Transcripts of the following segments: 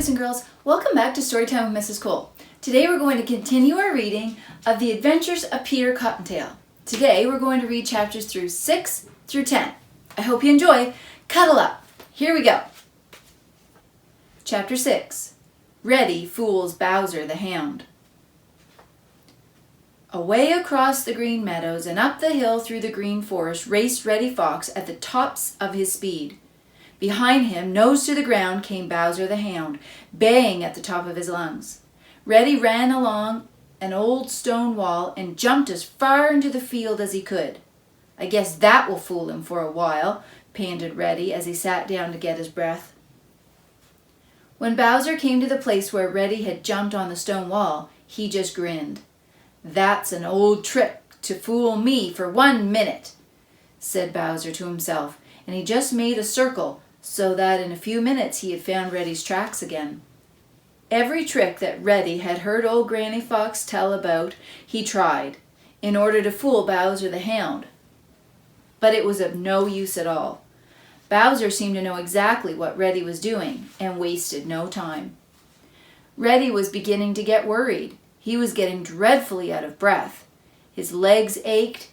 boys and girls, welcome back to Storytime with Mrs. Cole. Today we're going to continue our reading of The Adventures of Peter Cottontail. Today we're going to read chapters through 6 through 10. I hope you enjoy. Cuddle up. Here we go. Chapter 6. Reddy Fools Bowser the Hound. Away across the Green Meadows and up the hill through the Green Forest raced Reddy Fox at the tops of his speed. Behind him, nose to the ground, came Bowser the Hound, baying at the top of his lungs. Reddy ran along an old stone wall and jumped as far into the field as he could. "I guess that will fool him for a while," panted Reddy as he sat down to get his breath. When Bowser came to the place where Reddy had jumped on the stone wall, he just grinned. "That's an old trick to fool me for 1 minute," said Bowser to himself, and he just made a circle so that in a few minutes he had found Reddy's tracks again. Every trick that Reddy had heard old Granny Fox tell about he tried, in order to fool Bowser the Hound. But it was of no use at all. Bowser seemed to know exactly what Reddy was doing, and wasted no time. Reddy was beginning to get worried. He was getting dreadfully out of breath. His legs ached.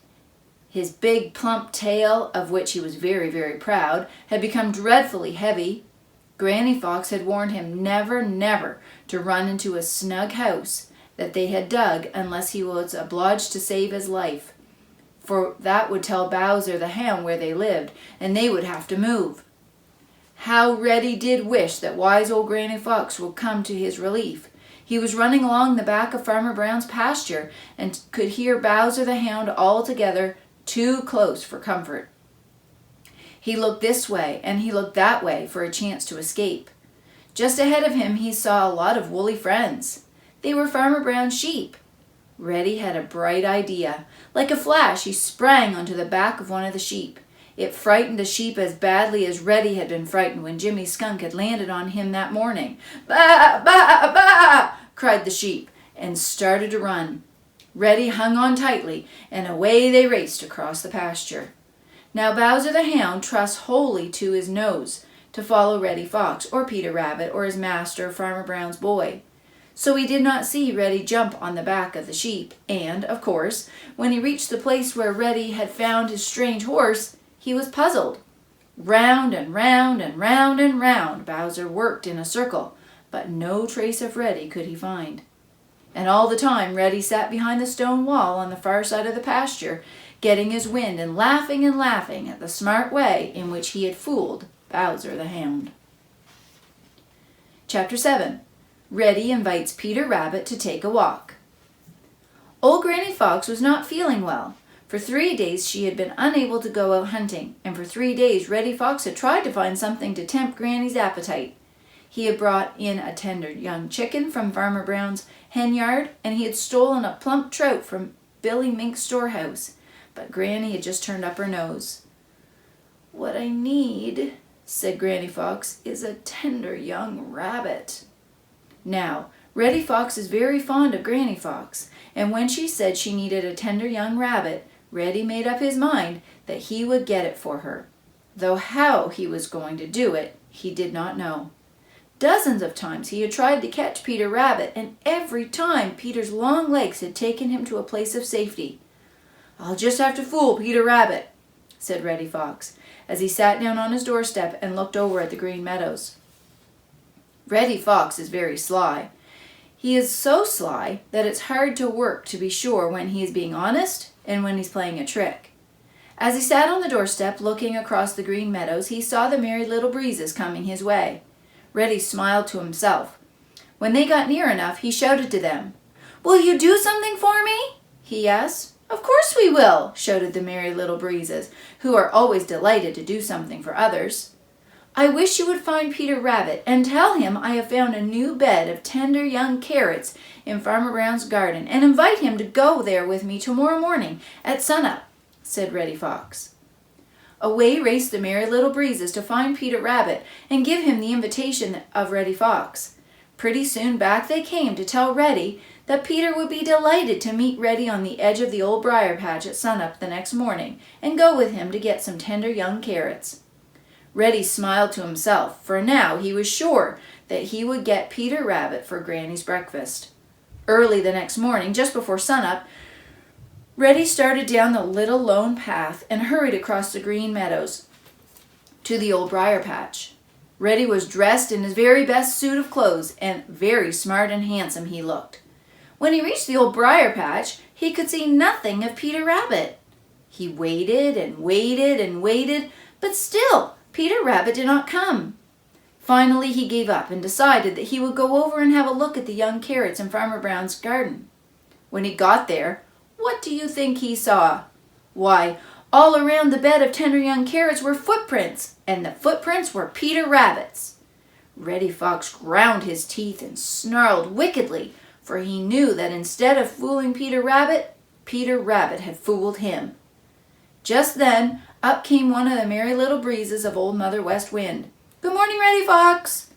His big plump tail, of which he was very, very proud, had become dreadfully heavy. Granny Fox had warned him never, never to run into a snug house that they had dug unless he was obliged to save his life, for that would tell Bowser the Hound where they lived, and they would have to move. How Reddy did wish that wise old Granny Fox would come to his relief. He was running along the back of Farmer Brown's pasture and could hear Bowser the Hound altogether too close for comfort. He looked this way and he looked that way for a chance to escape. Just ahead of him he saw a lot of woolly friends. They were Farmer Brown's sheep. Reddy had a bright idea. Like a flash he sprang onto the back of one of the sheep. It frightened the sheep as badly as Reddy had been frightened when Jimmy Skunk had landed on him that morning. "Baa! Baa! Baa!" cried the sheep, and started to run. Reddy hung on tightly, and away they raced across the pasture. Now Bowser the Hound trusts wholly to his nose to follow Reddy Fox or Peter Rabbit or his master, Farmer Brown's boy. So he did not see Reddy jump on the back of the sheep, and, of course, when he reached the place where Reddy had found his strange horse, he was puzzled. Round and round and round and round Bowser worked in a circle, but no trace of Reddy could he find. And all the time Reddy sat behind the stone wall on the far side of the pasture, getting his wind and laughing at the smart way in which he had fooled Bowser the Hound. Chapter 7. Reddy Invites Peter Rabbit to Take a Walk. Old Granny Fox was not feeling well. For 3 days she had been unable to go out hunting, and for 3 days Reddy Fox had tried to find something to tempt Granny's appetite. He had brought in a tender young chicken from Farmer Brown's hen yard, and he had stolen a plump trout from Billy Mink's storehouse. But Granny had just turned up her nose. "What I need," said Granny Fox, "is a tender young rabbit." Now, Reddy Fox is very fond of Granny Fox, and when she said she needed a tender young rabbit, Reddy made up his mind that he would get it for her. Though how he was going to do it, he did not know. Dozens of times he had tried to catch Peter Rabbit, and every time Peter's long legs had taken him to a place of safety. "I'll just have to fool Peter Rabbit," said Reddy Fox, as he sat down on his doorstep and looked over at the Green Meadows. Reddy Fox is very sly. He is so sly that it's hard to work to be sure when he is being honest and when he's playing a trick. As he sat on the doorstep looking across the Green Meadows, he saw the Merry Little Breezes coming his way. Reddy smiled to himself. When they got near enough, he shouted to them. "Will you do something for me?" he asked. "Of course we will," shouted the Merry Little Breezes, who are always delighted to do something for others. "I wish you would find Peter Rabbit and tell him I have found a new bed of tender young carrots in Farmer Brown's garden, and invite him to go there with me tomorrow morning at sunup," said Reddy Fox. Away raced the Merry Little Breezes to find Peter Rabbit and give him the invitation of Reddy Fox. Pretty soon back they came to tell Reddy that Peter would be delighted to meet Reddy on the edge of the Old Briar patch at sunup the next morning and go with him to get some tender young carrots. Reddy smiled to himself, for now he was sure that he would get Peter Rabbit for Granny's breakfast. Early the next morning, just before sunup, Reddy started down the little lone path and hurried across the Green Meadows to the Old Briar patch. Reddy was dressed in his very best suit of clothes, and very smart and handsome he looked. When he reached the Old Briar patch, he could see nothing of Peter Rabbit. He waited and waited and waited, but still Peter Rabbit did not come. Finally he gave up and decided that he would go over and have a look at the young carrots in Farmer Brown's garden. When he got there, what do you think he saw? Why, all around the bed of tender young carrots were footprints, and the footprints were Peter Rabbit's. Reddy Fox ground his teeth and snarled wickedly, for he knew that instead of fooling Peter Rabbit had fooled him. Just then, up came one of the Merry Little Breezes of Old Mother West Wind. "Good morning, Reddy Fox,"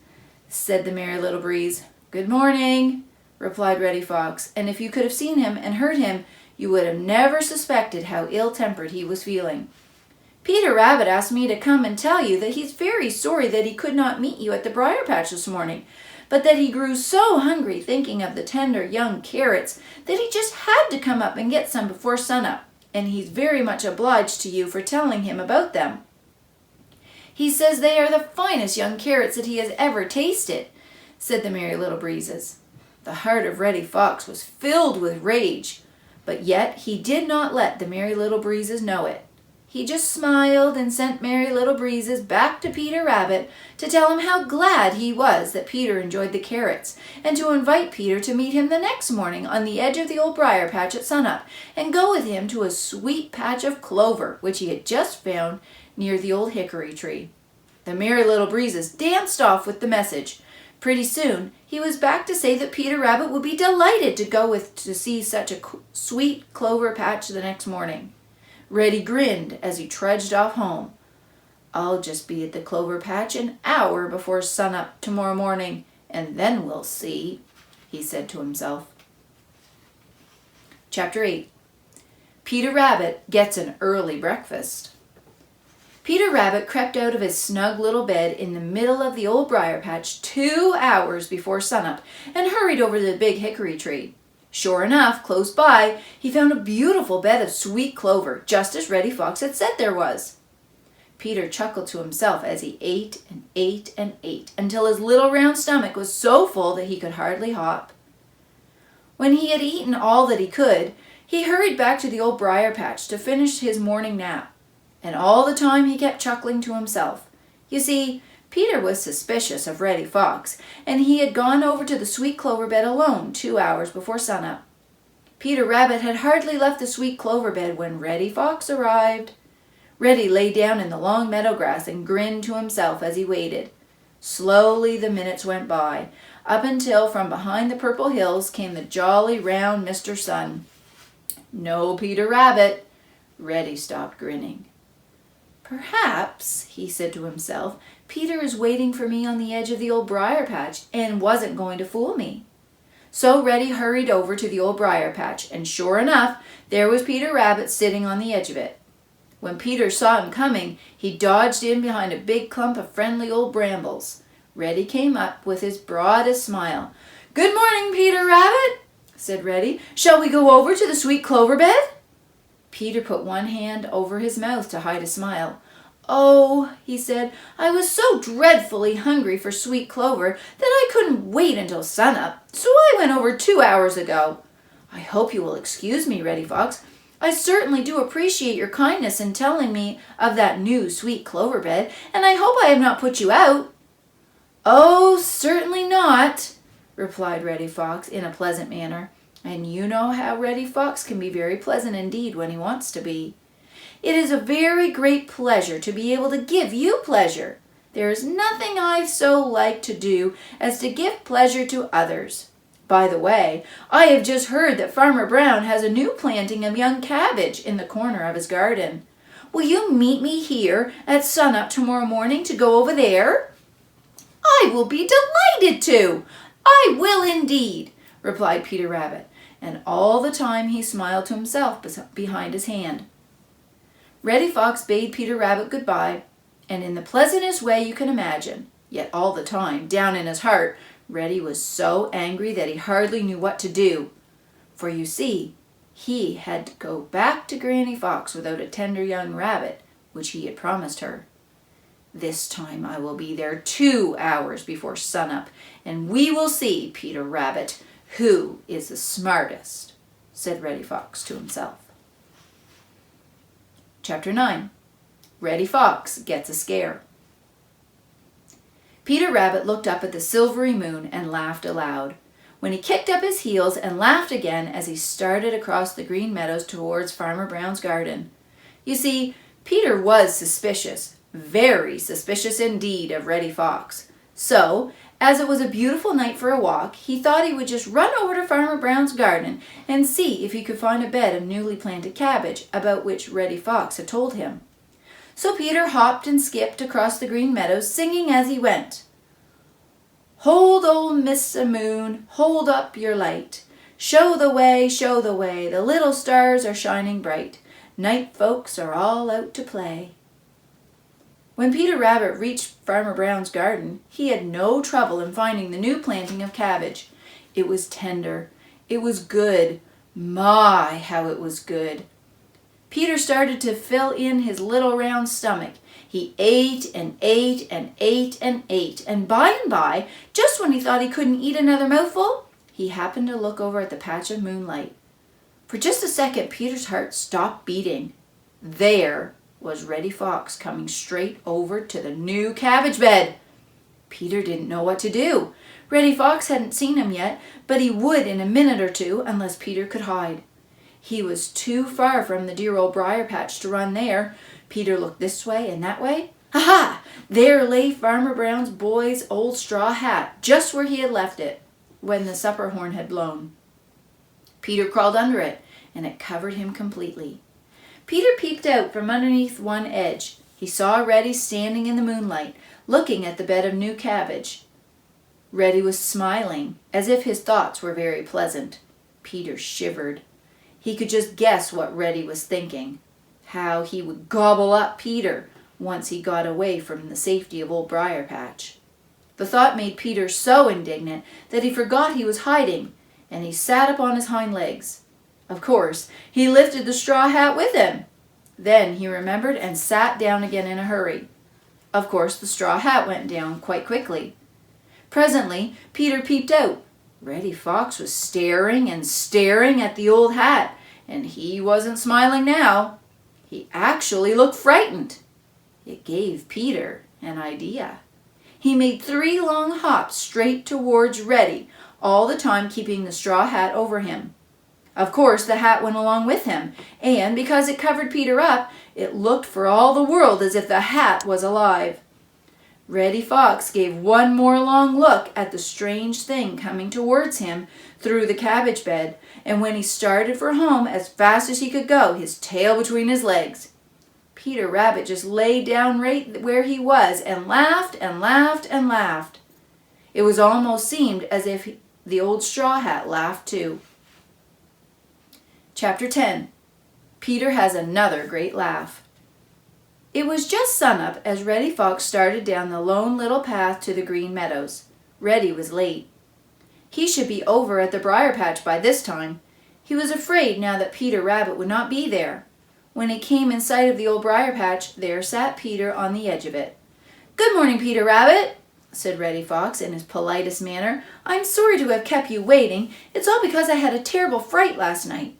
said the Merry Little Breeze. "Good morning," replied Reddy Fox, and if you could have seen him and heard him, you would have never suspected how ill-tempered he was feeling. "Peter Rabbit asked me to come and tell you that he's very sorry that he could not meet you at the briar patch this morning, but that he grew so hungry thinking of the tender young carrots that he just had to come up and get some before sunup, and he's very much obliged to you for telling him about them. He says they are the finest young carrots that he has ever tasted," said the Merry Little Breezes. The heart of Reddy Fox was filled with rage, but yet he did not let the Merry Little Breezes know it. He just smiled and sent Merry Little Breezes back to Peter Rabbit to tell him how glad he was that Peter enjoyed the carrots, and to invite Peter to meet him the next morning on the edge of the Old Briar patch at sunup, and go with him to a sweet patch of clover which he had just found near the old hickory tree. The Merry Little Breezes danced off with the message. Pretty soon he was back to say that Peter Rabbit would be delighted to go to see such a sweet clover patch the next morning. Reddy grinned as he trudged off home. "I'll just be at the clover patch an hour before sunup tomorrow morning, and then we'll see," he said to himself. Chapter 8. Peter Rabbit Gets an Early Breakfast. Peter Rabbit crept out of his snug little bed in the middle of the Old Briar patch 2 hours before sunup and hurried over to the big hickory tree. Sure enough, close by, he found a beautiful bed of sweet clover, just as Reddy Fox had said there was. Peter chuckled to himself as he ate and ate and ate until his little round stomach was so full that he could hardly hop. When he had eaten all that he could, he hurried back to the Old Briar patch to finish his morning nap. And all the time he kept chuckling to himself. You see, Peter was suspicious of Reddy Fox, and he had gone over to the sweet clover bed alone 2 hours before sunup. Peter Rabbit had hardly left the sweet clover bed when Reddy Fox arrived. Reddy lay down in the long meadow grass and grinned to himself as he waited. Slowly the minutes went by, up until from behind the Purple Hills came the jolly round Mr. Sun. No Peter Rabbit. Reddy stopped grinning. "Perhaps," he said to himself, "Peter is waiting for me on the edge of the Old Briar patch and wasn't going to fool me." So Reddy hurried over to the Old Briar patch, and sure enough, there was Peter Rabbit sitting on the edge of it. When Peter saw him coming, he dodged in behind a big clump of friendly old brambles. Reddy came up with his broadest smile. "Good morning, Peter Rabbit," said Reddy. "Shall we go over to the sweet clover bed?" Peter put one hand over his mouth to hide a smile. "Oh," he said, "I was so dreadfully hungry for sweet clover that I couldn't wait until sunup, so I went over 2 hours ago. I hope you will excuse me, Reddy Fox. I certainly do appreciate your kindness in telling me of that new sweet clover bed, and I hope I have not put you out." "Oh, certainly not," replied Reddy Fox in a pleasant manner. And you know how Reddy Fox can be very pleasant indeed when he wants to be. "It is a very great pleasure to be able to give you pleasure. There is nothing I so like to do as to give pleasure to others. By the way, I have just heard that Farmer Brown has a new planting of young cabbage in the corner of his garden. Will you meet me here at sunup tomorrow morning to go over there?" "I will be delighted to. I will indeed," replied Peter Rabbit, and all the time he smiled to himself behind his hand. Reddy Fox bade Peter Rabbit goodbye, and in the pleasantest way you can imagine. Yet all the time, down in his heart, Reddy was so angry that he hardly knew what to do. For you see, he had to go back to Granny Fox without a tender young rabbit, which he had promised her. "This time I will be there 2 hours before sunup, and we will see, Peter Rabbit, who is the smartest," said Reddy Fox to himself. Chapter 9. Reddy Fox Gets a Scare. Peter Rabbit looked up at the silvery moon and laughed aloud. When he kicked up his heels and laughed again as he started across the Green Meadows towards Farmer Brown's garden. You see, Peter was suspicious, very suspicious indeed of Reddy Fox. So, as it was a beautiful night for a walk, he thought he would just run over to Farmer Brown's garden and see if he could find a bed of newly planted cabbage about which Reddy Fox had told him. So Peter hopped and skipped across the Green Meadows, singing as he went. "Hold, old Mr. Moon, hold up your light. Show the way, the little stars are shining bright. Night folks are all out to play." When Peter Rabbit reached Farmer Brown's garden, he had no trouble in finding the new planting of cabbage. It was tender. It was good. My, how it was good. Peter started to fill in his little round stomach. He ate and ate and ate and ate, and by, just when he thought he couldn't eat another mouthful, he happened to look over at the patch of moonlight. For just a second, Peter's heart stopped beating. There was Reddy Fox coming straight over to the new cabbage bed. Peter didn't know what to do. Reddy Fox hadn't seen him yet, but he would in a minute or two unless Peter could hide. He was too far from the dear old briar patch to run there. Peter looked this way and that way. Ha! There lay Farmer Brown's boy's old straw hat, just where he had left it when the supper horn had blown. Peter crawled under it, and it covered him completely. Peter peeped out from underneath one edge. He saw Reddy standing in the moonlight, looking at the bed of new cabbage. Reddy was smiling, as if his thoughts were very pleasant. Peter shivered. He could just guess what Reddy was thinking. How he would gobble up Peter once he got away from the safety of Old Briar Patch. The thought made Peter so indignant that he forgot he was hiding, and he sat up on his hind legs. Of course, he lifted the straw hat with him. Then he remembered and sat down again in a hurry. Of course, the straw hat went down quite quickly. Presently, Peter peeped out. Reddy Fox was staring and staring at the old hat, and he wasn't smiling now. He actually looked frightened. It gave Peter an idea. He made 3 long hops straight towards Reddy, all the time keeping the straw hat over him. Of course, the hat went along with him, and because it covered Peter up, it looked for all the world as if the hat was alive. Reddy Fox gave one more long look at the strange thing coming towards him through the cabbage bed, and when he started for home as fast as he could go, his tail between his legs, Peter Rabbit just lay down right where he was and laughed and laughed and laughed. It was almost seemed as if the old straw hat laughed too. Chapter 10. Peter has another great laugh. It was just sunup as Reddy Fox started down the lone little path to the Green Meadows. Reddy was late. He should be over at the briar patch by this time. He was afraid now that Peter Rabbit would not be there. When he came in sight of the old briar patch, there sat Peter on the edge of it. "Good morning, Peter Rabbit," said Reddy Fox in his politest manner. "I'm sorry to have kept you waiting. It's all because I had a terrible fright last night."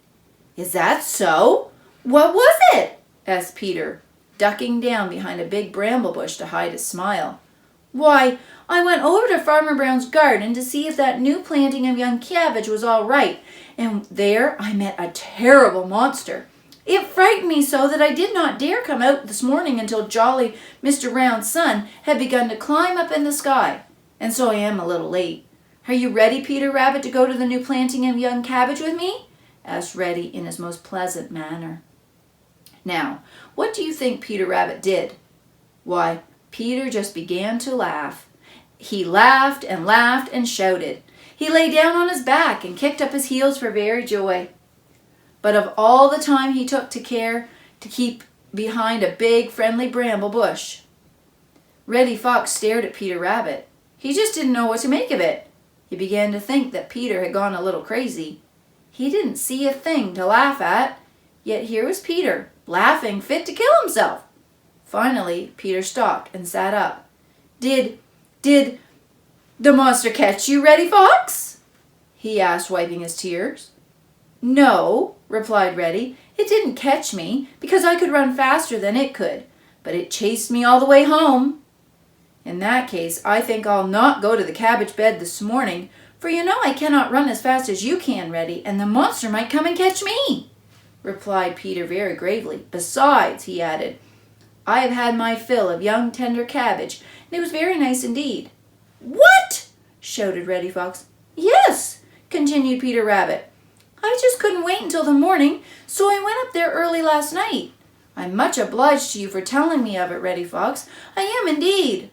"Is that so? What was it?" asked Peter, ducking down behind a big bramble bush to hide his smile. "Why, I went over to Farmer Brown's garden to see if that new planting of young cabbage was all right, and there I met a terrible monster. It frightened me so that I did not dare come out this morning until jolly Mr. Round Sun had begun to climb up in the sky, and so I am a little late. Are you ready, Peter Rabbit, to go to the new planting of young cabbage with me?" asked Reddy in his most pleasant manner. Now, what do you think Peter Rabbit did? Why, Peter just began to laugh. He laughed and shouted. He lay down on his back and kicked up his heels for very joy. But of all the time he took to care to keep behind a big friendly bramble bush, Reddy Fox stared at Peter Rabbit. He just didn't know what to make of it. He began to think that Peter had gone a little crazy. He didn't see a thing to laugh at, yet here was Peter, laughing fit to kill himself. Finally, Peter stopped and sat up. Did the monster catch you, Reddy Fox?" he asked, wiping his tears. "No," replied Reddy. "It didn't catch me because I could run faster than it could, but it chased me all the way home." "In that case, I think I'll not go to the cabbage bed this morning, for you know I cannot run as fast as you can, Reddy, and the monster might come and catch me," replied Peter very gravely. "Besides," he added, "I have had my fill of young tender cabbage, and it was very nice indeed." "What?" shouted Reddy Fox. "Yes," continued Peter Rabbit. "I just couldn't wait until the morning, so I went up there early last night. I'm much obliged to you for telling me of it, Reddy Fox. I am indeed."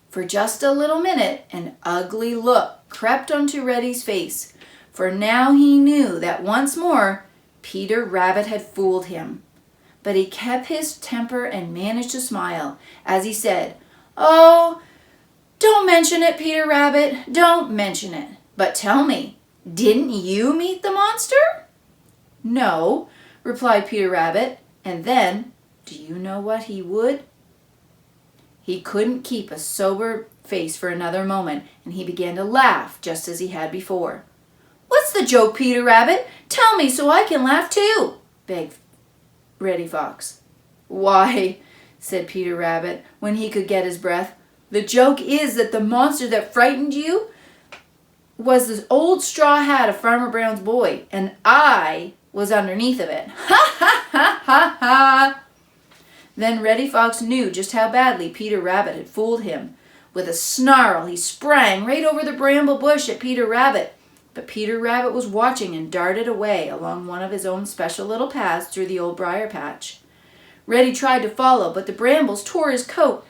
For just a little minute, an ugly look crept onto Reddy's face, for now he knew that once more Peter Rabbit had fooled him. But he kept his temper and managed to smile as he said, "Oh, don't mention it, Peter Rabbit. Don't mention it. But tell me, didn't you meet the monster?" "No," replied Peter Rabbit. And then, do you know what he would? He couldn't keep a sober face for another moment, and he began to laugh just as he had before. "What's the joke, Peter Rabbit? Tell me so I can laugh too," begged Reddy Fox. "Why," said Peter Rabbit when he could get his breath, "the joke is that the monster that frightened you was the old straw hat of Farmer Brown's boy, and I was underneath of it. Ha ha ha ha ha!" Then Reddy Fox knew just how badly Peter Rabbit had fooled him. With a snarl, he sprang right over the bramble bush at Peter Rabbit. But Peter Rabbit was watching and darted away along one of his own special little paths through the Old Briar patch. Reddy tried to follow, but the brambles tore his coat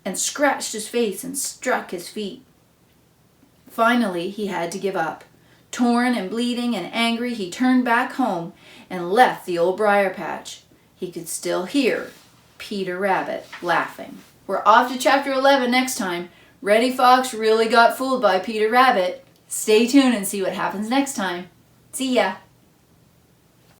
and scratched his face and struck his feet. Finally, he had to give up. Torn and bleeding and angry, he turned back home and left the Old Briar patch. He could still hear Peter Rabbit laughing. We're off to Chapter 11 next time. Reddy Fox really got fooled by Peter Rabbit. Stay tuned and see what happens next time. See ya!